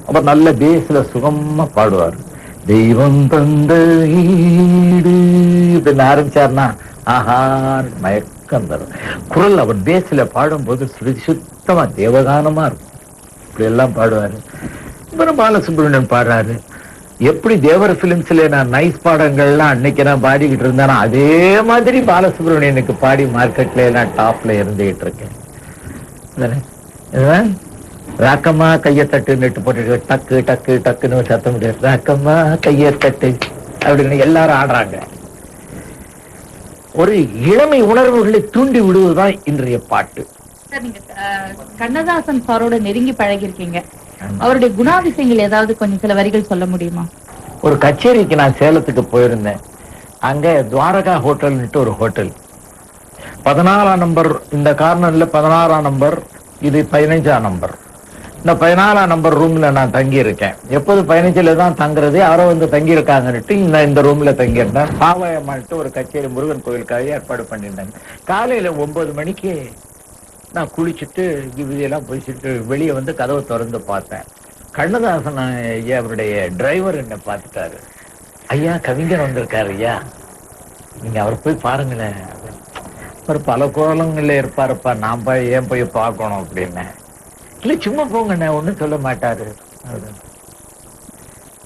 அப்ப நல்ல பேஸ்ல சுகமா பாடுவார். தெய்வம் தந்த ஈடு இப்படின்னு ஆரம்பிச்சார்னா ஆஹா மயக்கம் தரும். குரல் அவர் பேஸ்ல பாடும்போது சுத்தமா தேவகானமா இருக்கும். இப்படி எல்லாம் பாடுவாரு. அப்புறம் பாலசுப்ரமணியன் பாடுறாரு. எப்படி தேவர் பிலிம்ஸ்ல நான் நைஸ் பாடங்கள்லாம் அன்னைக்கு நான் பாடிக்கிட்டு இருந்தேன்னா அதே மாதிரி பாலசுப்ரமணியனுக்கு பாடி மார்க்கெட்ல நான் டாப்ல இருந்துகிட்டு இருக்கேன். ராக்கம்மா கையத்தட்டு நெட்டு போட்டு டக்கு டக்கு டக்குன்னு சத்தம் முடியாது. ராக்கம்மா கையத்தட்டு அப்படின்னு எல்லாரும் ஆடுறாங்க. ஒரு இளமை உணர்வுகளை தூண்டி விடுவதுதான் இன்றைய பாட்டு. நீங்க கண்ணதாசன் சாரோட நெருங்கி பழகிருக்கீங்க. அவருடைய குணாதிசயங்கள் ஏதாவது கொஞ்சம் சில வரிகள் சொல்ல முடியுமா? ஒரு கச்சேரிக்கு நான் சேலத்துக்கு போயிருந்தேன். அங்க துவாரகா ஹோட்டல்னுட்டு ஒரு ஹோட்டல், 14ஆம் நம்பர். இந்த கார்னர்ல 16ஆம் நம்பர், இது 15ஆம் நம்பர். இந்த 14ஆம் நம்பர் ரூம்ல நான் தங்கி இருக்கேன். எப்போது 15ல தான் தங்குறது. யாரோ வந்து தங்கி இருக்காங்கன்னுட்டு இந்த ரூம்ல தங்கி இருந்தேன். பாவாயம்மான்ட்டு ஒரு கச்சேரி முருகன் கோயிலுக்காக ஏற்பாடு பண்ணியிருந்தாங்க. காலையில 9 மணிக்கு நான் குளிச்சுட்டு இதெல்லாம் போயிட்டு வெளியே வந்து கதவை திறந்து பார்த்தேன். கண்ணதாசன் ஐயா அவருடைய டிரைவர் என்ன பார்த்துட்டாரு. ஐயா கவிஞர் வந்திருக்காரு ஐயா, நீங்க அவர் போய் பாருங்களேன். அவர் பல கோலங்கள்ல இருப்பாருப்பா, நான் ஏன் போய் பார்க்கணும் அப்படின்னு. இல்ல சும்மா போங்கண்ணே, ஒன்னும் சொல்ல மாட்டாரு.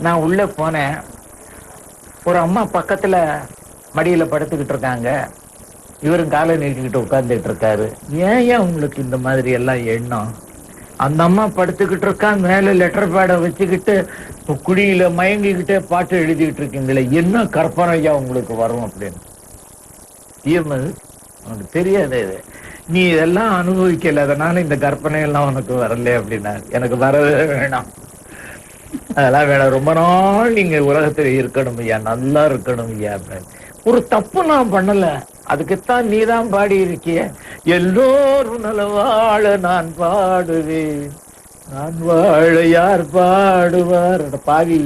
நான் உள்ள போனேன். ஒரு அம்மா பக்கத்துல மடியில படுத்துக்கிட்டு இருக்காங்க. இவரும் காலை நீட்டிக்கிட்டு உட்கார்ந்துட்டு இருக்காரு. ஏன் உங்களுக்கு இந்த மாதிரி எல்லாம் எண்ணம்? அந்த அம்மா படுத்துக்கிட்டு இருக்கா, மேல லெட்டர் பேடை வச்சுக்கிட்டு குடியில மயங்கிக்கிட்டே பாட்டு எழுதிக்கிட்டு இருக்கீங்களே, என்ன கற்பனை ஐயா உங்களுக்கு வரும் அப்படின்னு. உனக்கு தெரியாது இது, நீ இதெல்லாம் அனுபவிக்கல, அதனால இந்த கற்பனை எல்லாம் உனக்கு வரல அப்படின்னா. எனக்கு வரவே வேணாம், அதெல்லாம் வேணாம். ரொம்ப நாள் நீங்க உலகத்துல இருக்கணும் ஐயா, நல்லா இருக்கணும் ஐயா அப்படின்னு. ஒரு தப்பு நான் பண்ணல, அதுக்குத்தான் நீதான் பாடி இருக்கிய. எல்லோரும் நலவாழ நான் பாடுவேன், நான் வாழ யார் பாடுவார். பாவி,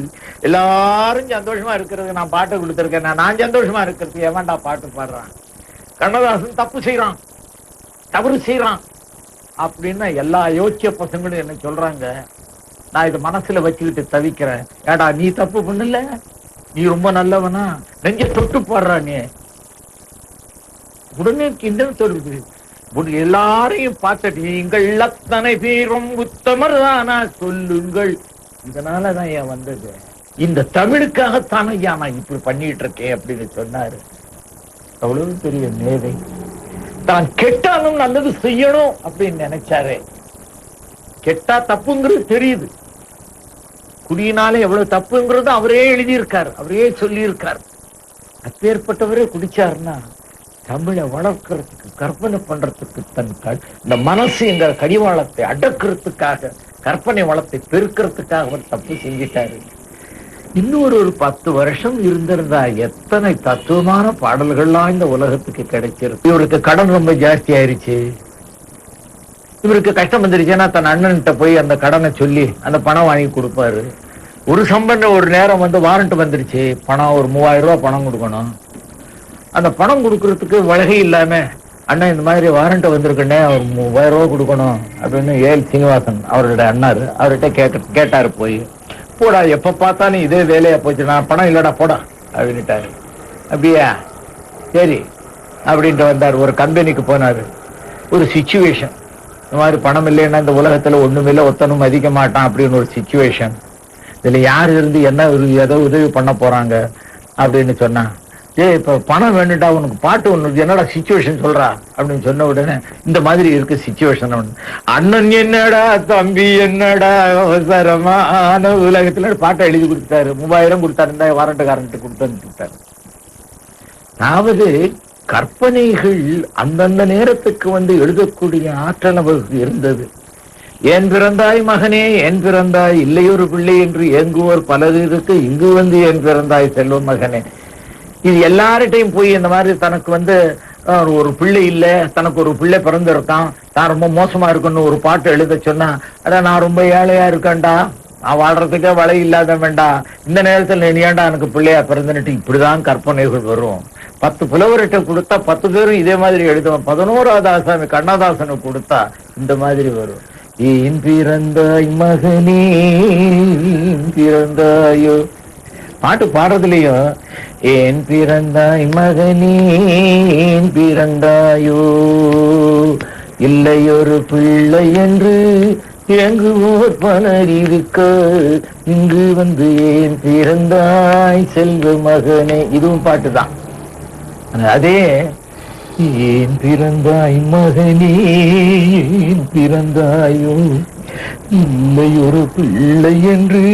எல்லாரும் சந்தோஷமா இருக்கிறது நான் பாட்டு கொடுத்துருக்கேன். நான் சந்தோஷமா இருக்கிறது எவன்டா பாட்டு பாடுறான்? கண்ணதாசன் தப்பு செய்யறான், தவறு செய்யறான் அப்படின்னா எல்லா யோசிச்ச பசங்களும் என்ன சொல்றாங்க. நான் இதை மனசுல வச்சுக்கிட்டு தவிக்கிறேன். ஏடா நீ தப்பு பண்ணல, நீ ரொம்ப நல்லவனா, நெஞ்ச தொட்டு பாடுறா. நீ உடனே கிண்டல் தொடுது. எல்லாரையும் பார்த்துட்டு நீங்கள் அத்தனை பேரும் உத்தமர் தானா சொல்லுங்கள். இதனாலதான் ஏன் வந்தது, இந்த தமிழுக்காகத்தானே ஐயா நான் இப்படி பண்ணிட்டு இருக்கேன் அப்படின்னு சொன்னாரு. அவ்வளவு பெரிய மேதை. தான் கெட்டாலும் நல்லது செய்யணும் அப்படின்னு நினைச்சாரு. கெட்டா தப்புங்கிறது தெரியுது, குடியினாலே எவ்வளவு தப்புங்கிறது அவரே எழுதியிருக்காரு, அவரே சொல்லியிருக்காரு. அப்பேற்பட்டவரே குடிச்சாருன்னா தமிழை வளர்க்கறதுக்கு, கற்பனை பண்றதுக்கு, தன் இந்த மனசு என்கிற கடிவாளத்தை அடக்கிறதுக்காக, கற்பனை வளத்தை பெருக்கிறதுக்காக அவர் தப்பு செஞ்சிட்டாரு. இன்னொரு 10 வருஷம் இருந்திருந்தா எத்தனை தத்துவமான பாடல்கள்லாம் இந்த உலகத்துக்கு கிடைச்சிருக்கு. இவருக்கு கடன் ரொம்ப ஜாஸ்தி ஆயிருச்சு. இவருக்கு கஷ்டம் வந்துருச்சுன்னா தன் அண்ணன்கிட்ட போய் அந்த கடனை சொல்லி அந்த பணம் வாங்கி கொடுப்பாரு. ஒரு சம்பந்தம் ஒரு நேரம் வந்து வாரண்ட் வந்துருச்சு, பணம் ஒரு 3000 ரூபாய் பணம் கொடுக்கணும். அந்த பணம் கொடுக்கறதுக்கு வழகை இல்லாம, அண்ணன் இந்த மாதிரி வாரண்ட் வந்திருக்குன்னே ஒரு 3000 ரூபாய் கொடுக்கணும் அப்படின்னு ஏஎல் சீனிவாசன் அவருடைய அண்ணாரு அவர்கிட்ட கேட்டாரு. போய் போடா, எப்ப பார்த்தாலும் இதே வேலையா போச்சு, நான் பணம் இல்லடா போடா அப்படின்ட்டாரு. அப்படியா, சரி அப்படின்ட்டு வந்தார். ஒரு கம்பெனிக்கு போனாரு. ஒரு சிச்சுவேஷன், இந்த மாதிரி பணம் இல்லைன்னா இந்த உலகத்துல ஒண்ணுமில்லை, ஒத்தனும் மதிக்க மாட்டான் அப்படின்னு ஒரு சிச்சுவேஷன். இதுல யார் இருந்து என்ன ஏதோ உதவி பண்ண போறாங்க அப்படின்னு சொன்னா, இப்ப பணம் வேணுட்டா உனக்கு பாட்டு ஒண்ணு, என்னடா சிச்சுவேஷன் சொல்றா அப்படின்னு சொன்ன உடனே இந்த மாதிரி இருக்கு சிச்சுவேஷன். அண்ணன் என்னடா தம்பி என்னடா அவசரமான உலகத்துல பாட்டை எழுதி கொடுத்தாரு. 3000 கொடுத்தாரு, இந்த வாரண்ட்டுக்காரன்ட்டு கொடுத்தாரு. அதாவது கற்பனைகள் அந்தந்த நேரத்துக்கு வந்து எழுதக்கூடிய ஆற்றல் அவருக்கு இருந்தது. ஏன் பிறந்தாய் மகனே, ஏன் பிறந்தாய், இல்லையொரு பிள்ளை என்று ஏங்குவோர் பலர் இருக்கு, இங்கு வந்து ஏன் பிறந்தாய் செல்வ மகனே. இது எல்லார்ட்டையும் போய் இந்த மாதிரி தனக்கு வந்து ஒரு பிள்ளை இல்ல, தனக்கு ஒரு பிள்ளை பிறந்திருக்கான், நான் ரொம்ப மோசமா இருக்குன்னு ஒரு பாட்டு எழுத சொன்னா, அதான் நான் ரொம்ப ஏழையா இருக்கேன்டா, நான் வாழ்றதுக்கே வழி இல்லாத வேண்டாம், இந்த நேரத்தில் நீ ஏன்டா எனக்கு பிள்ளையா பிறந்துட்டு, இப்படிதான் கற்பனைகள் வரும். 10 புலவர்கிட்ட கொடுத்தா 10 பேரும் இதே மாதிரி எழுதுவோம். 11வது ஆசாமி கண்ணதாசனுக்கு கொடுத்தா இந்த மாதிரி வரும். ஏன் பிறந்தாய் மகனே ஏன் பிறந்தாயோ. பாட்டு பாடுறதுலயும் ஏன் பிறந்தாய் மகனே ஏன் பிறந்தாயோ, இல்லை ஒரு பிள்ளை என்று இறங்குவோர் பலர் இருக்க, இங்கு வந்து ஏன் பிறந்தாய் செல்வ மகனே. இதுவும் பாட்டுதான். அதே ஏன் பிறந்தாய் மகனே ஏன் பிறந்தாயோ, இல்லை ஒரு பிள்ளை என்று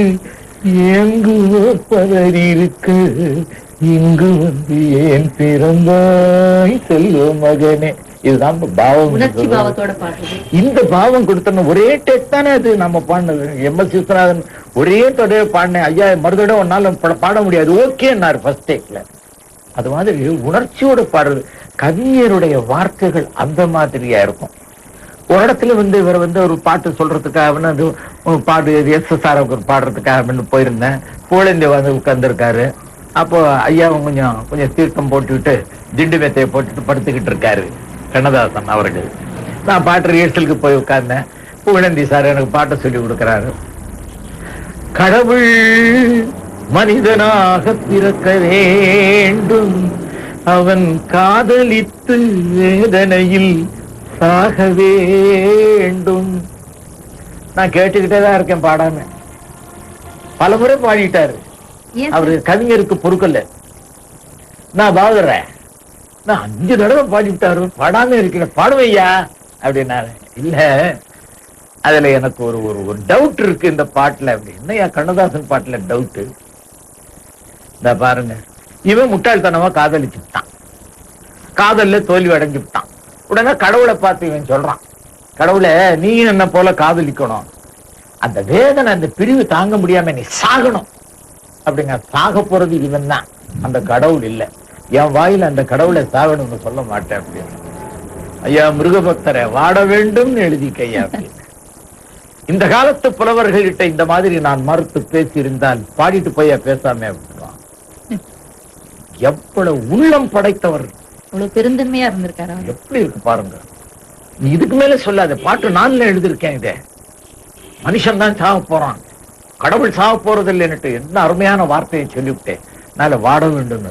இறங்குவோர் பலர் இருக்க, இங்கு வந்து ஏன் பிறந்தாய் செல்வ மகனே. இதுதான் பாவம். உணர்ச்சி பாவத்தோட பாடுறது. இந்த பாவம் கொடுத்தன ஒரே டேக் தானே அது நம்ம பாடினது. எம்.எஸ். விஸ்வநாதன் ஒரே தடவை பாடினேன், ஐயா மறுதடவை ஒன்னால பாட முடியாது, ஓகேன்னாரு ஃபர்ஸ்ட் டேக்ல. அது மாதிரி உணர்ச்சியோட பாடுறது. கவிஞருடைய வார்த்தைகள் அந்த மாதிரியா இருக்கும். ஒரு இடத்துல வந்து இவர் வந்து ஒரு பாட்டு சொல்றதுக்காக அது பாடு எஸ்.எஸ்.ஆர். பாடுறதுக்காக போயிருந்தேன். புகழேந்தி வந்து உட்கார்ந்துருக்காரு. அப்போ ஐயாவும் கொஞ்சம் தீர்த்தம் போட்டுக்கிட்டு திண்டு மெத்தையை போட்டுட்டு படுத்துக்கிட்டு இருக்காரு கண்ணதாசன் அவர்கள். நான் பாட்டு ரிஹர்சலுக்கு போய் உட்கார்ந்தேன். புகழேந்தி சார் எனக்கு பாட்டை சொல்லி கொடுக்கிறாரு. கடவுள் மனிதனாக பிறக்க வேண்டும், அவன் காதலித்து வேதனையில் சாக வேண்டும். நான் கேட்டுக்கிட்டேதான் இருக்கேன் பாடாம. பல முறை பாடிட்டாரு அவரு. கவிஞருக்கு பொறுக்கல. நான் பாடுறேன், நான் 5 தடவை பாடிவிட்டாரு, பாடாம இருக்கிற பாடுவையா அப்படின்னாரு. இல்ல அதுல எனக்கு ஒரு ஒரு டவுட் இருக்கு இந்த பாட்டுல. அப்படி என்னையா கண்ணதாசன் பாட்டுல டவுட்? இந்த பாருங்க, இவன் முட்டாள்தனமா காதலிச்சுட்டான், காதல்ல தோல்வி அடைஞ்சுட்டான். உடனே கடவுளை பார்த்து இவன் சொல்றான், கடவுளை நீ என்ன போல காதலிக்கணும், அந்த வேதனை அந்த பிரிவு தாங்க முடியாம நீ சாகணும் அப்படிங்க. சாக போறது இவன் தான், அந்த கடவுள் இல்லை. என் வாயில அந்த கடவுளை சாகணும்னு சொல்ல மாட்டேன் அப்படின்னு. ஐயா மிருகபக்தரை வாட வேண்டும் எழுதிக்கையா அப்படின்னு. இந்த காலத்து புலவர்கள்கிட்ட இந்த மாதிரி நான் மறுத்து பேசி இருந்தால் பாடிட்டு போய் பேசாம விட்டுருவான். எவ்வளவு உள்ளம் படைத்தவர், அவ்வளவு பெருந்தன்மையா இருந்திருக்காரு. எப்படி இருக்கு பாருங்க. நீ இதுக்கு மேல சொல்லாத, பாட்டு நான் எழுதியிருக்கேன். இத மனுஷன் தான் சாக போறான், கடவுள் சாக போறது இல்லைன்னுட்டு என்ன அருமையான வார்த்தையை சொல்லிவிட்டேன். அதனால வாட வேண்டும்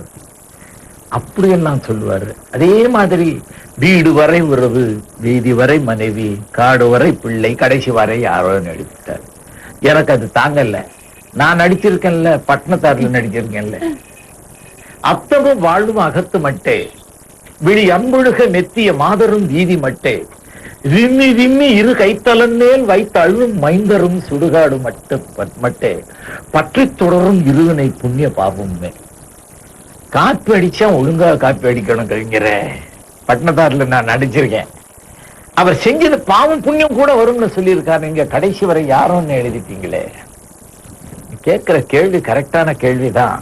அப்படியெல்லாம் சொல்லுவாரு. அதே மாதிரி வீடு வரை உறவு, வீதி வரை மனைவி, காடு வரை பிள்ளை, கடைசி வரை யாரோ நடித்தார். எனக்கு அது தாங்கல்ல. நான் நடிச்சிருக்கேன்ல, பட்டணத்தார்ல நடிச்சிருக்கேன்ல. அத்தமும் வாழும் அகத்து மட்டே, விழி அம்புழுக நெத்திய மாதரும் வீதி மட்டே, விம்மி விம்மி இரு கைத்தலன் மேல் வைத்த அழுவும் மைந்தரும் சுடுகாடு மட்டே, பற்றி தொடரும் இருவினை புண்ணிய பாவமே. காப்பி அடிச்சா ஒழுங்கா காப்பி அடிக்கணும் கவிஞர. பட்டணத்தார்ல நான் நடிச்சிருக்கேன். அவர் செஞ்சது பாவம் புண்ணியம் கூட வரும்னு சொல்லியிருக்காரு. நீங்க கடைசி வரை யாரோன்னு எழுதிட்டீங்களே. கேட்கிற கேள்வி கரெக்டான கேள்விதான்.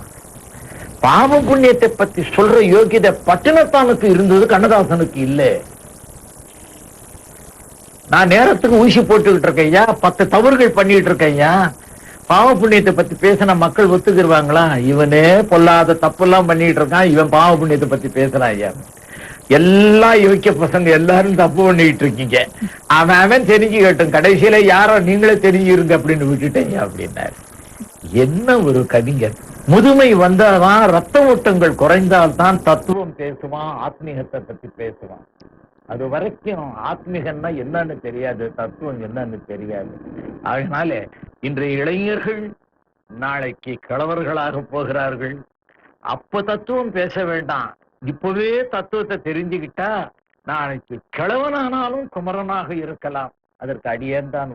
பாவம் புண்ணியத்தை பத்தி சொல்ற யோகியதை பட்டினத்தானுக்கு இருந்தது, கண்ணதாசனுக்கு இல்ல. நான் நேரத்துக்கு ஊசி போட்டுக்கிட்டு இருக்கேயா, 10 தவறுகள் பண்ணிட்டு இருக்கேயா. பாவ புண்ணியத்தை பத்தி பேசினா மக்கள் ஒத்துக்கிடுவாங்களா? இவனே பொல்லாத தப்பு எல்லாம் பண்ணிட்டு இருக்கான், இவன் பாவ புண்ணியத்தை பத்தி பேசுறான் ஐயா. எல்லா யோக்கிய பசங்க எல்லாரும் தப்பு பண்ணிட்டு இருக்கீங்க, அவன் தெரிஞ்சுக்கட்டும், கடைசியில யாரோ நீங்களே தெரிஞ்சிருங்க அப்படின்னு விட்டுட்டீங்க அப்படின்னாரு. என்ன ஒரு கவிஞர். முதுமை வந்தாதான், ரத்த ஓட்டங்கள் குறைந்தால்தான் தத்துவம் பேசுவான், ஆத்மீகத்தை பத்தி பேசுவான். அது வரைக்கும் ஆத்மீகம்னா என்னன்னு தெரியாது, தத்துவம் என்னன்னு தெரியாது. அதனால இன்றைய இளைஞர்கள் நாளைக்கு கிழவர்களாக போகிறார்கள். அப்ப தத்துவம் பேச வேண்டாம், இப்பவே தத்துவத்தை தெரிஞ்சுக்கிட்டா நாளைக்கு கிழவனானாலும் குமரனாக இருக்கலாம். அதற்கு அடியேன் தான்